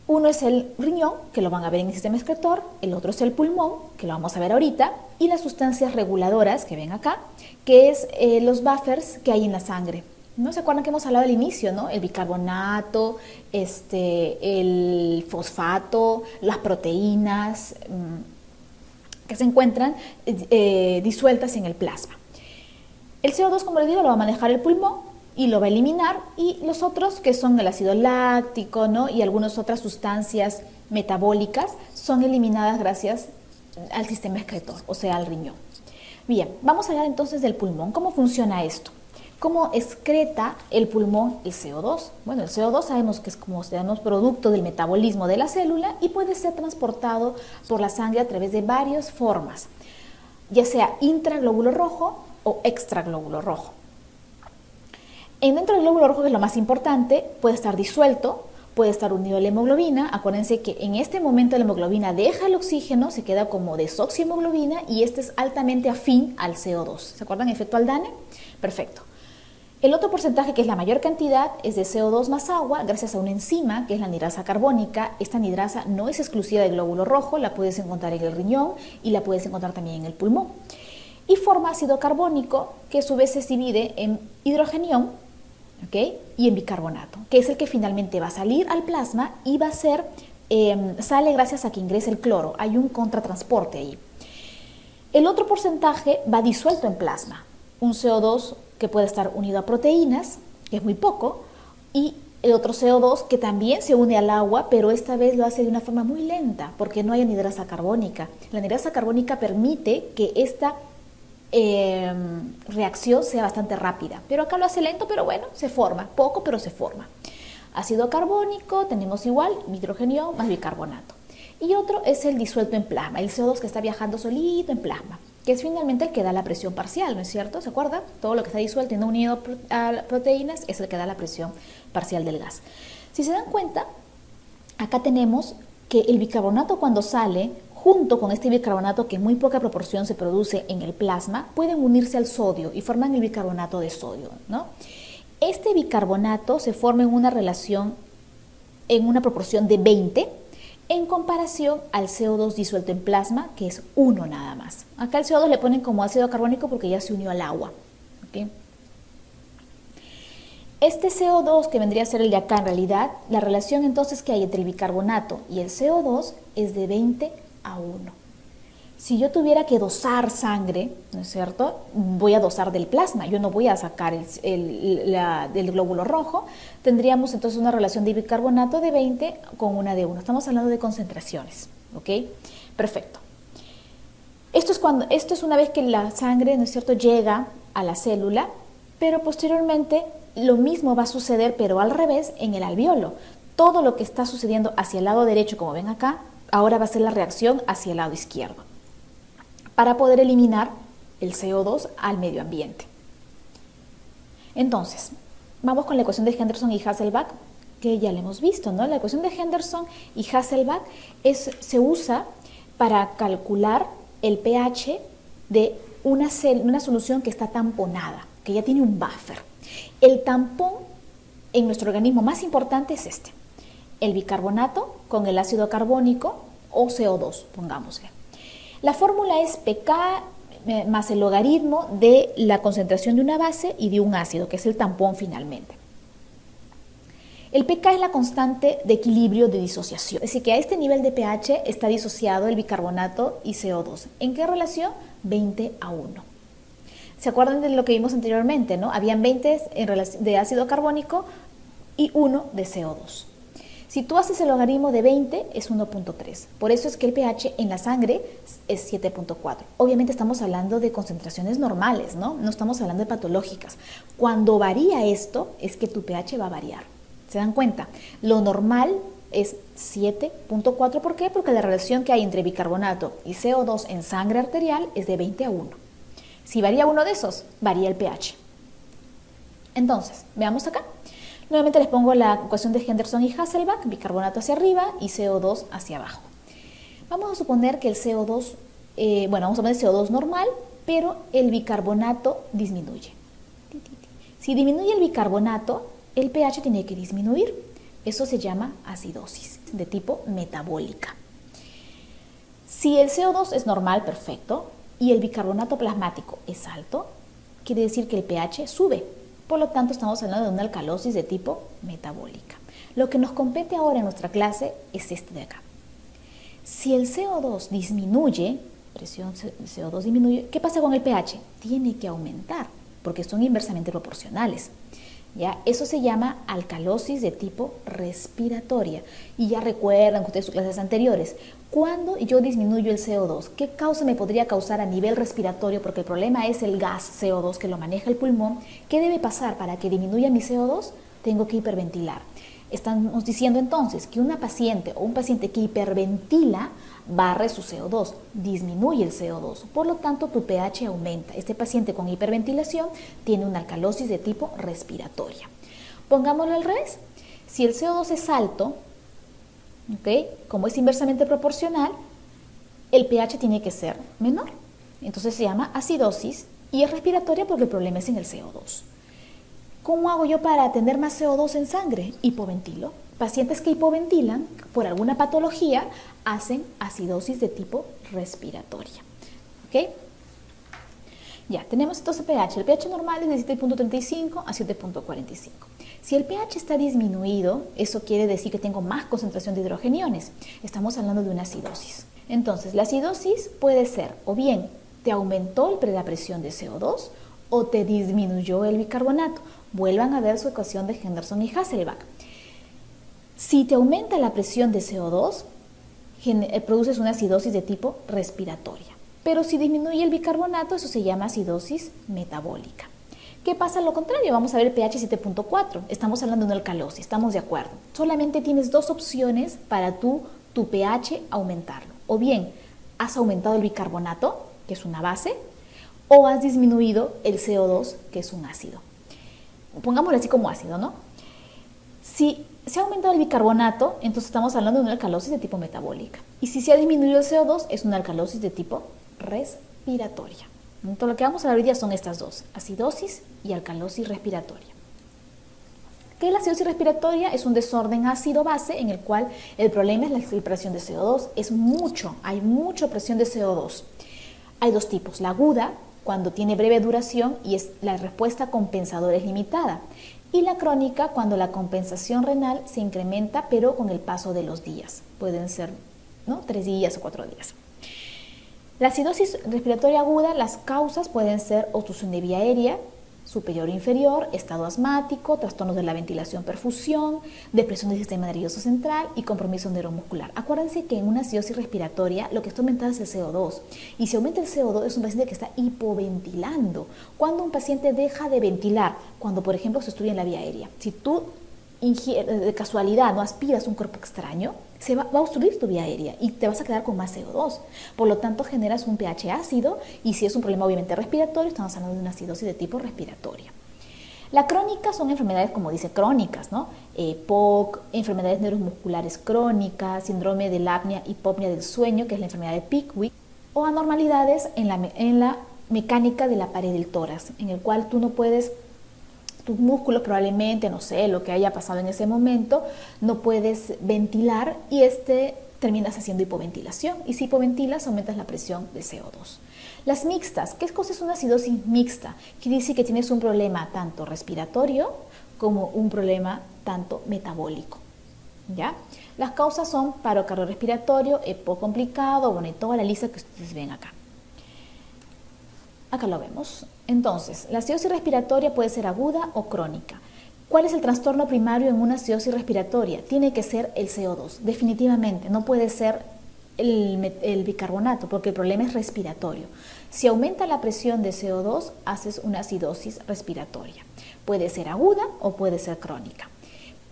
Speaker 1: Uno es el riñón, que lo van a ver en el sistema excretor, el otro es el pulmón, que lo vamos a ver ahorita, y las sustancias reguladoras, que ven acá, que es los buffers que hay en la sangre. ¿No se acuerdan que hemos hablado al inicio, ¿no? El bicarbonato, el fosfato, las proteínas que se encuentran disueltas en el plasma. El CO2, como les digo, lo va a manejar el pulmón y lo va a eliminar, y los otros, que son el ácido láctico, ¿no? Y algunas otras sustancias metabólicas, son eliminadas gracias al sistema excretor, o sea, al riñón. Bien, vamos a hablar entonces del pulmón. ¿Cómo funciona esto? ¿Cómo excreta el pulmón el CO2? Bueno, el CO2 sabemos que es como producto del metabolismo de la célula y puede ser transportado por la sangre a través de varias formas, ya sea intraglóbulo rojo o extraglóbulo rojo. Dentro del glóbulo rojo, que es lo más importante, puede estar disuelto, puede estar unido a la hemoglobina. Acuérdense que en este momento la hemoglobina deja el oxígeno, se queda como desoxihemoglobina y este es altamente afín al CO2. ¿Se acuerdan? Efecto Aldane. Perfecto. El otro porcentaje, que es la mayor cantidad, es de CO2 más agua, gracias a una enzima que es la anidrasa carbónica. Esta anidrasa no es exclusiva del glóbulo rojo, la puedes encontrar en el riñón y la puedes encontrar también en el pulmón. Y forma ácido carbónico, que a su vez se divide en hidrogenión, ¿okay? Y en bicarbonato, que es el que finalmente va a salir al plasma y va a ser, sale gracias a que ingresa el cloro. Hay un contratransporte ahí. El otro porcentaje va disuelto en plasma, un CO2 que puede estar unido a proteínas, que es muy poco, y el otro CO2 que también se une al agua, pero esta vez lo hace de una forma muy lenta, porque no hay anidrasa carbónica. La anidrasa carbónica permite que esta reacción sea bastante rápida, pero acá lo hace lento, pero bueno, se forma, poco, pero se forma. Ácido carbónico, tenemos igual, hidrogenio más bicarbonato. Y otro es el disuelto en plasma, el CO2 que está viajando solito en plasma, que es finalmente el que da la presión parcial, ¿no es cierto? ¿Se acuerdan? Todo lo que está disuelto y no unido a proteínas es el que da la presión parcial del gas. Si se dan cuenta, acá tenemos que el bicarbonato, cuando sale, junto con este bicarbonato que en muy poca proporción se produce en el plasma, pueden unirse al sodio y forman el bicarbonato de sodio, ¿no? Este bicarbonato se forma en una relación, en una proporción de 20, en comparación al CO2 disuelto en plasma, que es 1 nada más. Acá el CO2 le ponen como ácido carbónico porque ya se unió al agua, ¿okay? Este CO2, que vendría a ser el de acá en realidad, la relación entonces que hay entre el bicarbonato y el CO2 es de 20 a 1. Si yo tuviera que dosar sangre, ¿no es cierto? Voy a dosar del plasma, yo no voy a sacar del glóbulo rojo. Tendríamos entonces una relación de bicarbonato de 20 con una de 1. Estamos hablando de concentraciones, ¿ok? Perfecto. Esto es una vez que la sangre, ¿no es cierto?, llega a la célula, pero posteriormente lo mismo va a suceder, pero al revés, en el alveolo. Todo lo que está sucediendo hacia el lado derecho, como ven acá, ahora va a ser la reacción hacia el lado izquierdo, para poder eliminar el CO2 al medio ambiente. Entonces, vamos con la ecuación de Henderson y Hasselbalch, que ya la hemos visto, ¿no? La ecuación de Henderson y Hasselbalch se usa para calcular el pH de una solución que está tamponada, que ya tiene un buffer. El tampón en nuestro organismo más importante es este, el bicarbonato con el ácido carbónico o CO2, pongámosle. La fórmula es pK más el logaritmo de la concentración de una base y de un ácido, que es el tampón finalmente. El pK es la constante de equilibrio de disociación, es decir, que a este nivel de pH está disociado el bicarbonato y CO2. ¿En qué relación? 20 a 1. ¿Se acuerdan de lo que vimos anteriormente, no? Habían 20 de ácido carbónico y 1 de CO2. Si tú haces el logaritmo de 20 es 1.3. Por eso es que el pH en la sangre es 7.4. Obviamente estamos hablando de concentraciones normales, ¿no? No estamos hablando de patológicas. Cuando varía esto es que tu pH va a variar. ¿Se dan cuenta? Lo normal es 7.4. ¿Por qué? Porque la relación que hay entre bicarbonato y CO2 en sangre arterial es de 20:1. Si varía uno de esos, varía el pH. Entonces, veamos acá. Nuevamente les pongo la ecuación de Henderson y Hasselbalch, bicarbonato hacia arriba y CO2 hacia abajo. Vamos a suponer que el CO2, vamos a poner CO2 normal, pero el bicarbonato disminuye. Si disminuye el bicarbonato, el pH tiene que disminuir. Eso se llama acidosis de tipo metabólica. Si el CO2 es normal, perfecto, y el bicarbonato plasmático es alto, quiere decir que el pH sube. Por lo tanto, estamos hablando de una alcalosis de tipo metabólica. Lo que nos compete ahora en nuestra clase es este de acá. Si el CO2 disminuye, presión de CO2 disminuye, ¿qué pasa con el pH? Tiene que aumentar, porque son inversamente proporcionales. ¿Ya? Eso se llama alcalosis de tipo respiratoria. Y ya recuerdan que ustedes sus clases anteriores, cuando yo disminuyo el CO2, ¿qué causa me podría causar a nivel respiratorio? Porque el problema es el gas CO2 que lo maneja el pulmón. ¿Qué debe pasar para que disminuya mi CO2? Tengo que hiperventilar. Estamos diciendo entonces que una paciente o un paciente que hiperventila barre su CO2, disminuye el CO2, por lo tanto tu pH aumenta. Este paciente con hiperventilación tiene una alcalosis de tipo respiratoria. Pongámoslo al revés, si el CO2 es alto, como es inversamente proporcional, el pH tiene que ser menor. Entonces se llama acidosis y es respiratoria porque el problema es en el CO2. ¿Cómo hago yo para tener más CO2 en sangre? Hipoventilo. Pacientes que hipoventilan por alguna patología hacen acidosis de tipo respiratoria. ¿Ok? Ya, tenemos entonces pH. El pH normal es de 7.35 a 7.45. Si el pH está disminuido, eso quiere decir que tengo más concentración de hidrogeniones. Estamos hablando de una acidosis. Entonces, la acidosis puede ser o bien te aumentó la presión de CO2 o te disminuyó el bicarbonato. Vuelvan a ver su ecuación de Henderson y Hasselbalch. Si te aumenta la presión de CO2, produces una acidosis de tipo respiratoria. Pero si disminuye el bicarbonato, eso se llama acidosis metabólica. ¿Qué pasa a lo contrario? Vamos a ver el pH 7.4. Estamos hablando de una alcalosis, estamos de acuerdo. Solamente tienes dos opciones para tu pH aumentarlo. O bien, has aumentado el bicarbonato, que es una base, o has disminuido el CO2, que es un ácido. Pongámoslo así como ácido, ¿no? Si se ha aumentado el bicarbonato, entonces estamos hablando de una alcalosis de tipo metabólica. Y si se ha disminuido el CO2, es una alcalosis de tipo respiratoria. Entonces, lo que vamos a ver hoy día son estas dos, acidosis y alcalosis respiratoria. ¿Qué es la acidosis respiratoria? Es un desorden ácido-base en el cual el problema es la filtración de CO2. Hay mucha presión de CO2. Hay dos tipos, la aguda, cuando tiene breve duración y es la respuesta compensadora es limitada. Y la crónica, cuando la compensación renal se incrementa, pero con el paso de los días. Pueden ser 3 días o 4 días. La acidosis respiratoria aguda, las causas pueden ser obstrucción de vía aérea, superior o inferior, estado asmático, trastornos de la ventilación perfusión, depresión del sistema nervioso central y compromiso neuromuscular. Acuérdense que en una acidosis respiratoria lo que está aumentando es el CO2 y si aumenta el CO2 es un paciente que está hipoventilando. Cuando un paciente deja de ventilar, cuando por ejemplo se obstruye en la vía aérea, si tú de casualidad no aspiras un cuerpo extraño, se va a obstruir tu vía aérea y te vas a quedar con más CO2. Por lo tanto, generas un pH ácido y si es un problema obviamente respiratorio, estamos hablando de una acidosis de tipo respiratoria. La crónica son enfermedades, como dice, crónicas, ¿no? POC, enfermedades neuromusculares crónicas, síndrome de la apnea-hipopnea del sueño, que es la enfermedad de Pickwick, o anormalidades en la mecánica de la pared del tórax, en el cual tú no puedes, tus músculos probablemente, no sé, lo que haya pasado en ese momento, no puedes ventilar y terminas haciendo hipoventilación. Y si hipoventilas, aumentas la presión de CO2. Las mixtas, ¿qué cosa es una acidosis mixta? Quiere decir que tienes un problema tanto respiratorio como un problema tanto metabólico. ¿Ya? Las causas son paro cardiorrespiratorio, EPO complicado, y toda la lista que ustedes ven acá. Acá lo vemos. Entonces, la acidosis respiratoria puede ser aguda o crónica. ¿Cuál es el trastorno primario en una acidosis respiratoria? Tiene que ser el CO2, definitivamente. No puede ser el bicarbonato, porque el problema es respiratorio. Si aumenta la presión de CO2, haces una acidosis respiratoria. Puede ser aguda o puede ser crónica.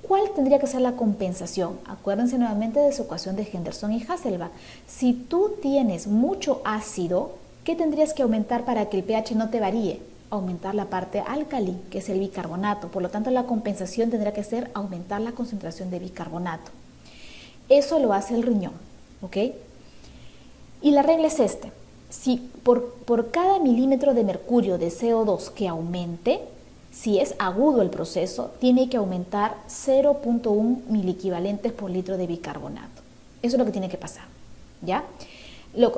Speaker 1: ¿Cuál tendría que ser la compensación? Acuérdense nuevamente de su ecuación de Henderson y Hasselbalch. Si tú tienes mucho ácido, ¿qué tendrías que aumentar para que el pH no te varíe? Aumentar la parte álcali, que es el bicarbonato. Por lo tanto, la compensación tendría que ser aumentar la concentración de bicarbonato. Eso lo hace el riñón, ¿ok? Y la regla es este. Si por cada milímetro de mercurio de CO2 que aumente, si es agudo el proceso, tiene que aumentar 0.1 miliequivalentes por litro de bicarbonato. Eso es lo que tiene que pasar, ¿ya?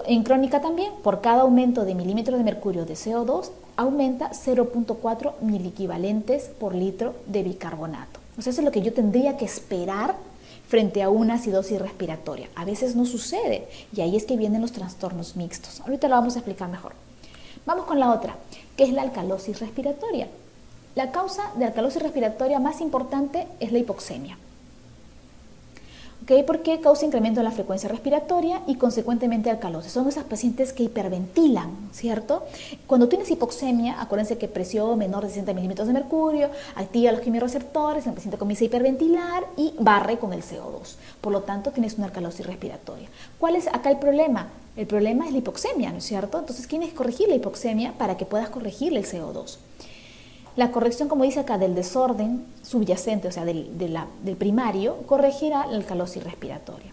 Speaker 1: En crónica también, por cada aumento de milímetro de mercurio de CO2, aumenta 0.4 miliequivalentes por litro de bicarbonato. O sea, eso es lo que yo tendría que esperar frente a una acidosis respiratoria. A veces no sucede y ahí es que vienen los trastornos mixtos. Ahorita lo vamos a explicar mejor. Vamos con la otra, que es la alcalosis respiratoria. La causa de alcalosis respiratoria más importante es la hipoxemia. ¿Okay? Porque causa incremento en la frecuencia respiratoria y consecuentemente alcalosis. Son esas pacientes que hiperventilan, ¿cierto? Cuando tienes hipoxemia, acuérdense que presión menor de 60 milímetros de mercurio activa los quimiorreceptores, el paciente comienza a hiperventilar y barre con el CO2. Por lo tanto, tienes una alcalosis respiratoria. ¿Cuál es acá el problema? El problema es la hipoxemia, ¿no es cierto? Entonces tienes que corregir la hipoxemia para que puedas corregir el CO2. La corrección, como dice acá, del desorden subyacente, o sea, del primario, corregirá la alcalosis respiratoria.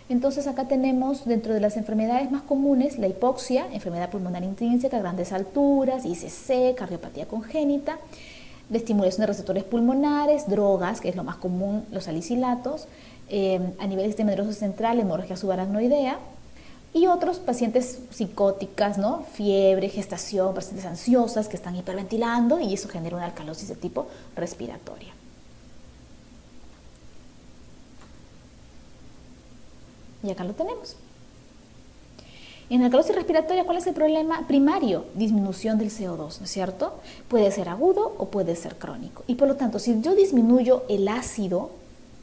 Speaker 1: Entonces acá tenemos dentro de las enfermedades más comunes la hipoxia, enfermedad pulmonar intrínseca, grandes alturas, ICC, cardiopatía congénita, de estimulación de receptores pulmonares, drogas, que es lo más común, los salicilatos, a nivel del sistema nervioso central, hemorragia subaracnoidea, y otros pacientes psicóticas, ¿no? Fiebre, gestación, pacientes ansiosas que están hiperventilando y eso genera una alcalosis de tipo respiratoria. Y acá lo tenemos. En la alcalosis respiratoria, ¿cuál es el problema primario? Disminución del CO2, ¿no es cierto? Puede ser agudo o puede ser crónico. Y por lo tanto, si yo disminuyo el ácido,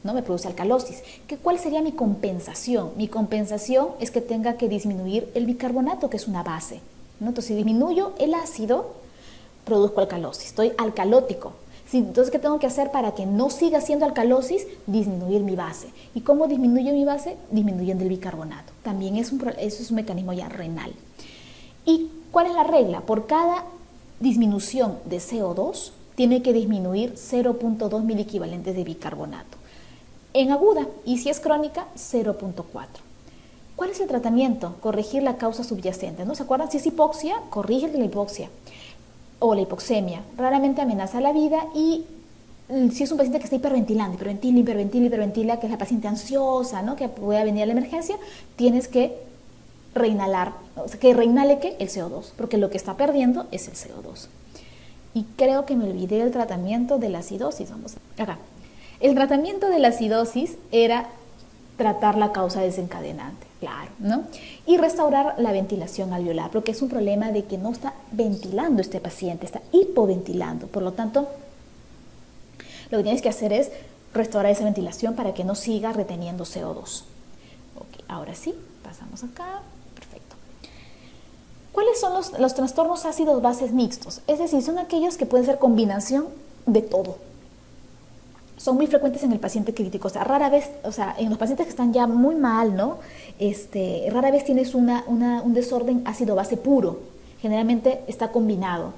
Speaker 1: ¿no? Me produce alcalosis. ¿Cuál sería mi compensación? Mi compensación es que tenga que disminuir el bicarbonato, que es una base, ¿no? Entonces, si disminuyo el ácido, produzco alcalosis. Estoy alcalótico. Entonces, ¿qué tengo que hacer para que no siga siendo alcalosis? Disminuir mi base. ¿Y cómo disminuyo mi base? Disminuyendo el bicarbonato. También eso es un mecanismo ya renal. ¿Y cuál es la regla? Por cada disminución de CO2, tiene que disminuir 0.2 miliequivalentes de bicarbonato. En aguda, y si es crónica, 0.4. ¿Cuál es el tratamiento? Corregir la causa subyacente, ¿no? ¿Se acuerdan? Si es hipoxia, corrige la hipoxia o la hipoxemia. Raramente amenaza la vida y si es un paciente que está hiperventilando, hiperventila, que es la paciente ansiosa, ¿no? Que pueda venir a la emergencia, tienes que reinhalar, o sea, que reinhale ¿qué? El CO2, porque lo que está perdiendo es el CO2. Y creo que me olvidé del tratamiento de la acidosis. Vamos acá. El tratamiento de la acidosis era tratar la causa desencadenante, claro, ¿no? Y restaurar la ventilación alveolar, porque es un problema de que no está ventilando este paciente, está hipoventilando. Por lo tanto, lo que tienes que hacer es restaurar esa ventilación para que no siga reteniendo CO2. Ok, ahora sí, pasamos acá. Perfecto. ¿Cuáles son los trastornos ácidos bases mixtos? Es decir, son aquellos que pueden ser combinación de todo. Son muy frecuentes en el paciente crítico, o sea, rara vez, o sea, en los pacientes que están ya muy mal, ¿no? Rara vez tienes un desorden ácido-base puro, generalmente está combinado.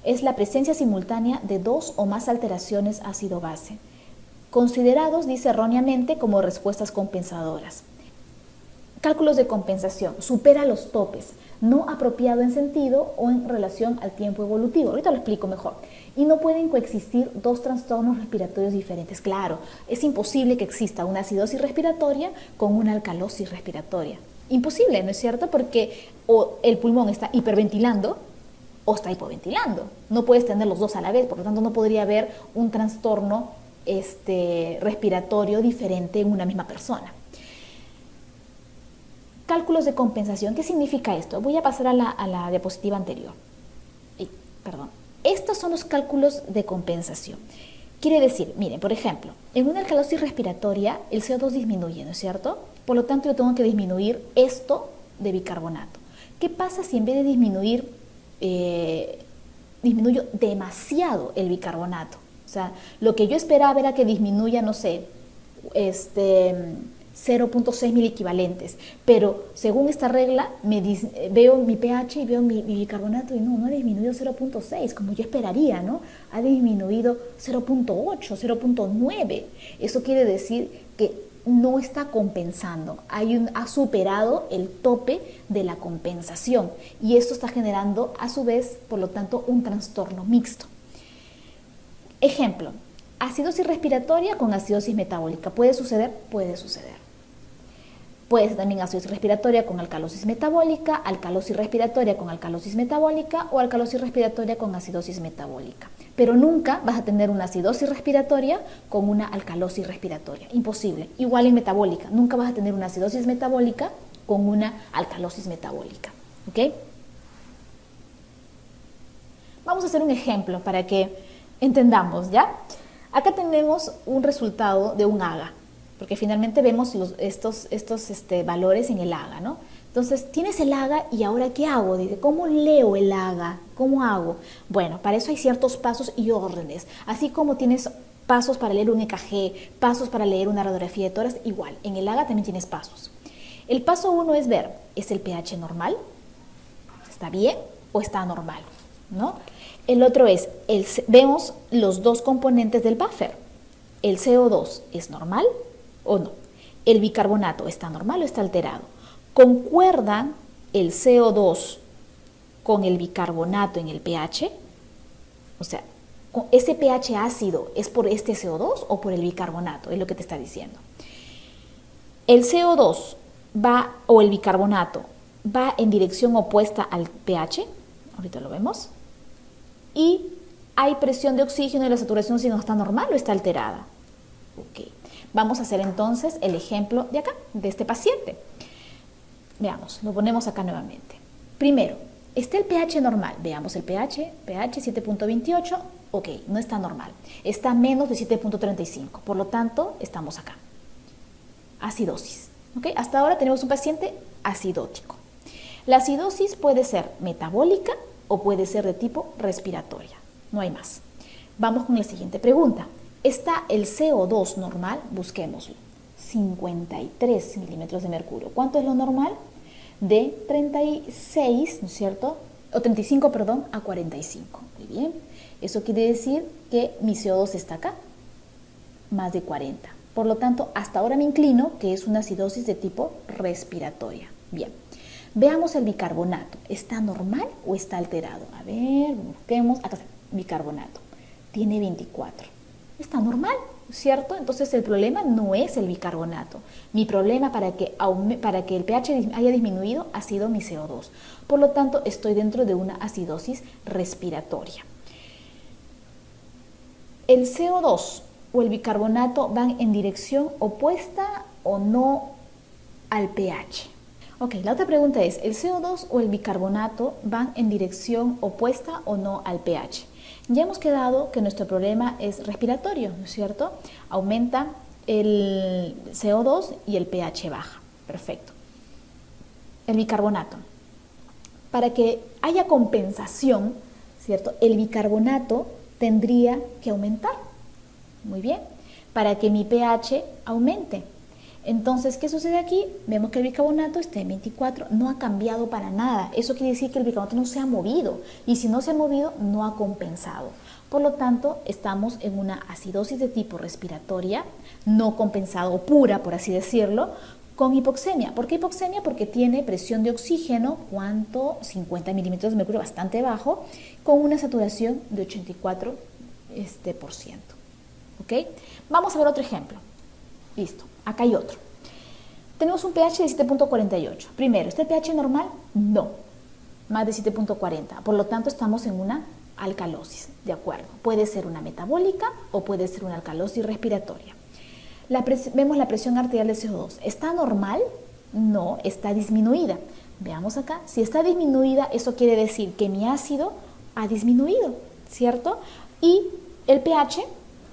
Speaker 1: Es la presencia simultánea de dos o más alteraciones ácido-base, considerados, dice erróneamente, como respuestas compensadoras. Cálculos de compensación, supera los topes, no apropiado en sentido o en relación al tiempo evolutivo. Ahorita lo explico mejor. Y no pueden coexistir dos trastornos respiratorios diferentes. Claro, es imposible que exista una acidosis respiratoria con una alcalosis respiratoria. Imposible, ¿no es cierto? Porque o el pulmón está hiperventilando o está hipoventilando. No puedes tener los dos a la vez, por lo tanto no podría haber un trastorno respiratorio diferente en una misma persona. Cálculos de compensación. ¿Qué significa esto? Voy a pasar a la diapositiva anterior. Perdón. Estos son los cálculos de compensación. Quiere decir, miren, por ejemplo, en una alcalosis respiratoria el CO2 disminuye, ¿no es cierto? Por lo tanto, yo tengo que disminuir esto de bicarbonato. ¿Qué pasa si en vez de disminuyo demasiado el bicarbonato? O sea, lo que yo esperaba era que disminuya, no sé, 0.6 miliequivalentes, pero según esta regla veo mi pH y veo mi bicarbonato y no ha disminuido 0.6 como yo esperaría, ¿no? Ha disminuido 0.8, 0.9. Eso quiere decir que no está compensando, ha superado el tope de la compensación y esto está generando a su vez, por lo tanto, un trastorno mixto. Ejemplo, acidosis respiratoria con acidosis metabólica. ¿Puede suceder? Puede suceder. Puede ser también acidosis respiratoria con alcalosis metabólica, alcalosis respiratoria con alcalosis metabólica o alcalosis respiratoria con acidosis metabólica. Pero nunca vas a tener una acidosis respiratoria con una alcalosis respiratoria. Imposible. Igual en metabólica. Nunca vas a tener una acidosis metabólica con una alcalosis metabólica. ¿Ok? Vamos a hacer un ejemplo para que entendamos, ¿ya? Acá tenemos un resultado de un AGA, porque finalmente vemos estos valores en el AGA, ¿no? Entonces, tienes el AGA y ahora ¿qué hago? Dice, ¿cómo leo el AGA? ¿Cómo hago? Bueno, para eso hay ciertos pasos y órdenes. Así como tienes pasos para leer un EKG, pasos para leer una radiografía de tórax, igual, en el AGA también tienes pasos. El paso 1 es ver, ¿es el pH normal? ¿Está bien o está anormal? ¿No? El otro es, vemos los dos componentes del buffer. ¿El CO2 es normal o no? ¿El bicarbonato está normal o está alterado? ¿Concuerdan el CO2 con el bicarbonato en el pH? O sea, ¿ese pH ácido es por este CO2 o por el bicarbonato? Es lo que te está diciendo. El CO2 o el bicarbonato va en dirección opuesta al pH. Ahorita lo vemos. Y hay presión de oxígeno y la saturación si no está normal o está alterada. Ok. Vamos a hacer entonces el ejemplo de acá, de este paciente. Veamos, lo ponemos acá nuevamente. Primero, ¿está el pH normal? Veamos el pH 7.28, ok, no está normal. Está menos de 7.35, por lo tanto, estamos acá. Acidosis. ¿Okay? Hasta ahora tenemos un paciente acidótico. La acidosis puede ser metabólica o puede ser de tipo respiratoria. No hay más. Vamos con la siguiente pregunta. ¿Está el CO2 normal? Busquémoslo. 53 milímetros de mercurio. ¿Cuánto es lo normal? De 36, ¿no es cierto? O 35, perdón, a 45. Muy bien. Eso quiere decir que mi CO2 está acá, más de 40. Por lo tanto, hasta ahora me inclino que es una acidosis de tipo respiratoria. Bien. Veamos el bicarbonato. ¿Está normal o está alterado? A ver, busquemos. Acá está, bicarbonato. Tiene 24. Está normal, ¿cierto? Entonces el problema no es el bicarbonato. Mi problema para que el pH haya disminuido ha sido mi CO2. Por lo tanto, estoy dentro de una acidosis respiratoria. ¿El CO2 o el bicarbonato van en dirección opuesta o no al pH? Ok, la otra pregunta es, ¿el CO2 o el bicarbonato van en dirección opuesta o no al pH? Ya hemos quedado que nuestro problema es respiratorio, ¿no es cierto? Aumenta el CO2 y el pH baja. Perfecto. El bicarbonato. Para que haya compensación, ¿cierto? El bicarbonato tendría que aumentar. Muy bien. Para que mi pH aumente. Entonces, ¿qué sucede aquí? Vemos que el bicarbonato está en 24, no ha cambiado para nada. Eso quiere decir que el bicarbonato no se ha movido y si no se ha movido, no ha compensado. Por lo tanto, estamos en una acidosis de tipo respiratoria, no compensado o pura, por así decirlo, con hipoxemia. ¿Por qué hipoxemia? Porque tiene presión de oxígeno, ¿cuánto? 50 milímetros de mercurio, bastante bajo, con una saturación de 84%. ¿Ok? Vamos a ver otro ejemplo. Listo. Acá hay otro. Tenemos un pH de 7.48. Primero, ¿está el pH normal? No. Más de 7.40. Por lo tanto, estamos en una alcalosis. De acuerdo. Puede ser una metabólica o puede ser una alcalosis respiratoria. Vemos la presión arterial de CO2. ¿Está normal? No, está disminuida. Veamos acá. Si está disminuida, eso quiere decir que mi ácido ha disminuido, ¿cierto? Y el pH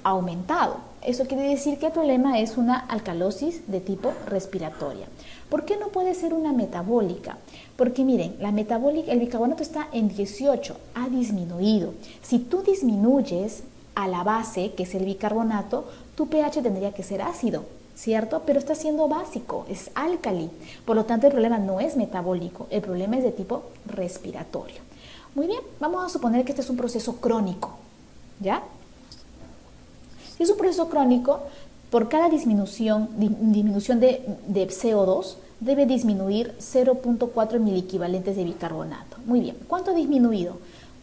Speaker 1: ha aumentado. Eso quiere decir que el problema es una alcalosis de tipo respiratoria. ¿Por qué no puede ser una metabólica? Porque miren, la metabólica, el bicarbonato está en 18, ha disminuido. Si tú disminuyes a la base, que es el bicarbonato, tu pH tendría que ser ácido, ¿cierto? Pero está siendo básico, es álcali. Por lo tanto, el problema no es metabólico, el problema es de tipo respiratorio. Muy bien, vamos a suponer que este es un proceso crónico, ¿ya? Si es un proceso crónico, por cada disminución de CO2, debe disminuir 0.4 miliequivalentes de bicarbonato. Muy bien, ¿cuánto ha disminuido?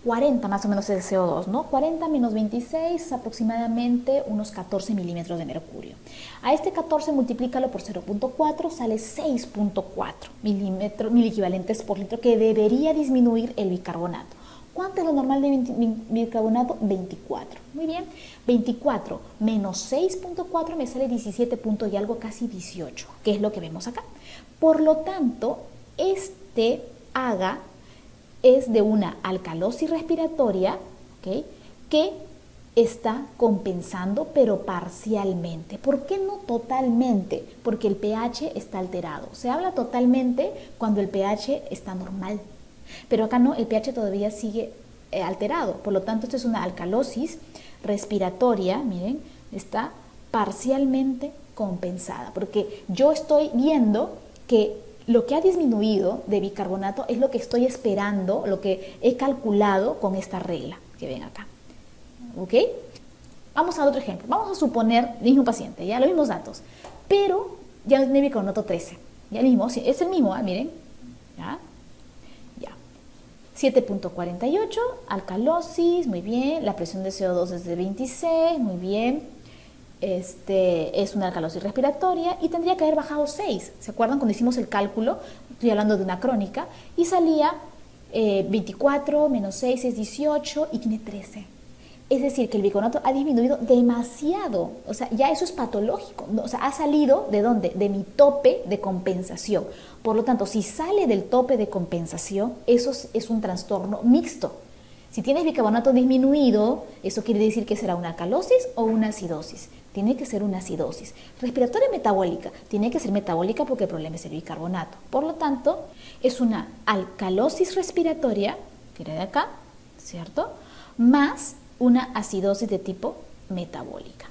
Speaker 1: 40 más o menos es de CO2, ¿no? 40 menos 26 aproximadamente unos 14 milímetros de mercurio. A este 14 multiplícalo por 0.4, sale 6.4 miliequivalentes por litro que debería disminuir el bicarbonato. ¿Cuánto es lo normal de bicarbonato? 24. Muy bien, 24 menos 6.4 me sale 17 punto y algo, casi 18, que es lo que vemos acá. Por lo tanto, este AGA es de una alcalosis respiratoria, ¿okay?, que está compensando, pero parcialmente. ¿Por qué no totalmente? Porque el pH está alterado. Se habla totalmente cuando el pH está normal, pero acá no, el pH todavía sigue alterado. Por lo tanto, esto es una alcalosis respiratoria, miren, está parcialmente compensada, porque yo estoy viendo que lo que ha disminuido de bicarbonato es lo que estoy esperando, lo que he calculado con esta regla que ven acá. ¿Ok? Vamos a otro ejemplo. Vamos a suponer el mismo paciente, ya los mismos datos, pero ya tiene bicarbonato 13. Ya mismo, es el mismo, miren. Ya. 7.48, alcalosis, muy bien. La presión de CO2 es de 26, muy bien. Es una alcalosis respiratoria y tendría que haber bajado 6. ¿Se acuerdan cuando hicimos el cálculo? Estoy hablando de una crónica. Y salía 24 menos 6 es 18 y tiene 13. Es decir, que el bicarbonato ha disminuido demasiado. O sea, ya eso es patológico. O sea, ha salido ¿de dónde? De mi tope de compensación. Por lo tanto, si sale del tope de compensación, eso es un trastorno mixto. Si tienes bicarbonato disminuido, eso quiere decir que será una alcalosis o una acidosis. Tiene que ser una acidosis. Respiratoria metabólica, tiene que ser metabólica porque el problema es el bicarbonato. Por lo tanto, es una alcalosis respiratoria, mira de acá, ¿cierto? Más una acidosis de tipo metabólica.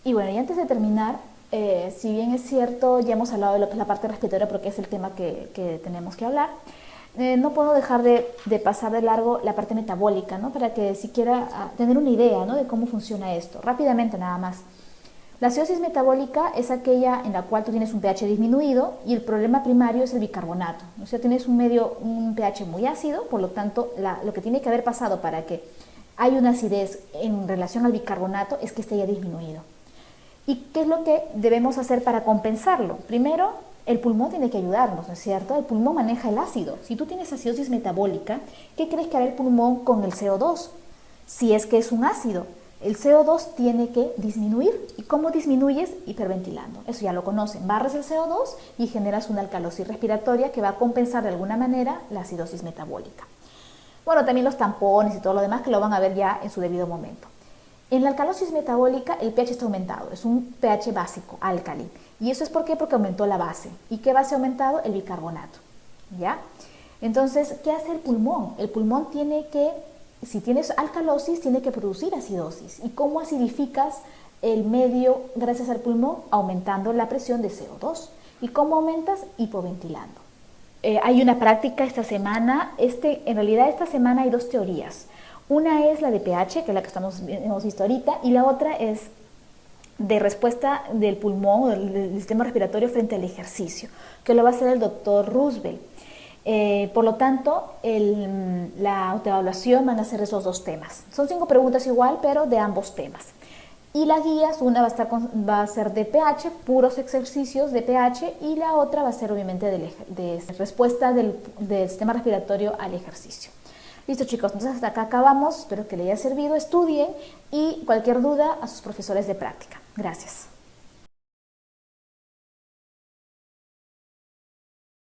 Speaker 1: Y bueno, y antes de terminar, si bien es cierto, ya hemos hablado de lo que es la parte respiratoria porque es el tema que tenemos que hablar, no puedo dejar de pasar de largo la parte metabólica, ¿no? Para que siquiera tener una idea, ¿no?, de cómo funciona esto. Rápidamente nada más. La acidosis metabólica es aquella en la cual tú tienes un pH disminuido y el problema primario es el bicarbonato. O sea, tienes un pH muy ácido, por lo tanto, lo que tiene que haber pasado para que haya una acidez en relación al bicarbonato es que esté ya disminuido. ¿Y qué es lo que debemos hacer para compensarlo? Primero, el pulmón tiene que ayudarnos, ¿no es cierto? El pulmón maneja el ácido. Si tú tienes acidosis metabólica, ¿qué crees que hará el pulmón con el CO2? Si es que es un ácido, el CO2 tiene que disminuir. ¿Y cómo disminuyes? Hiperventilando. Eso ya lo conocen. Barres el CO2 y generas una alcalosis respiratoria que va a compensar de alguna manera la acidosis metabólica. Bueno, también los tampones y todo lo demás que lo van a ver ya en su debido momento. En la alcalosis metabólica el pH está aumentado, es un pH básico, álcali. ¿Y eso es por qué? Porque aumentó la base. ¿Y qué base ha aumentado? El bicarbonato. ¿Ya? Entonces, ¿qué hace el pulmón? El pulmón tiene que, si tienes alcalosis, tiene que producir acidosis. ¿Y cómo acidificas el medio gracias al pulmón? Aumentando la presión de CO2. ¿Y cómo aumentas? Hipoventilando. Hay una práctica esta semana, en realidad esta semana hay dos teorías. Una es la de pH, que es la que hemos visto ahorita, y la otra es de respuesta del pulmón o del sistema respiratorio frente al ejercicio, que lo va a hacer el doctor Roosevelt. Por lo tanto, la autoevaluación van a ser esos dos temas. Son 5 preguntas igual, pero de ambos temas. Y las guías, una va a ser de pH, puros ejercicios de pH, y la otra va a ser obviamente de respuesta del sistema respiratorio al ejercicio. Listo, chicos, entonces hasta acá acabamos. Espero que les haya servido, estudien y cualquier duda a sus profesores de práctica. Gracias.